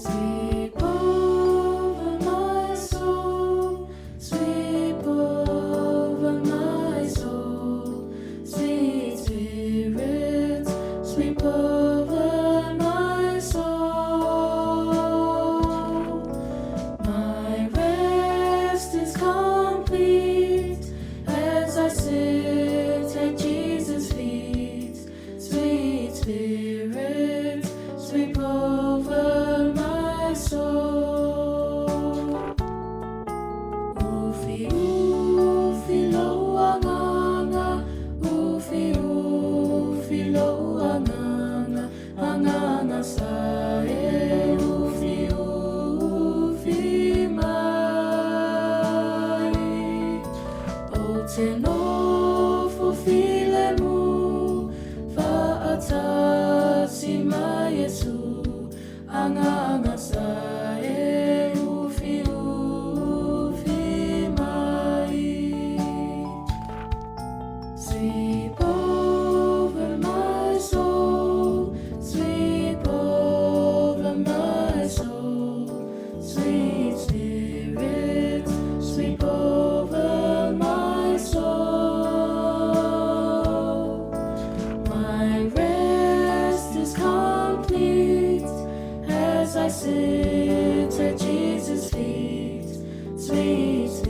Sweep over my soul, sweep over my soul, sweet Spirit, sweep over my soul. My rest is complete as I sit at Jesus' feet. Sweet Spirit, sweep over my soul. Ufi, ufi, loanganga, ufi, ufi, loanganga, anganga sae, ufi, ufi, mai. O te nofo filemu, faatasi ma Yesu, anganga sae, ufi, ufi, mai. Sweep over my soul, sweep over my soul, sweet Spirit, sweep over my soul. My rest is complete as I sit at Jesus' feet. Sweet Spirit,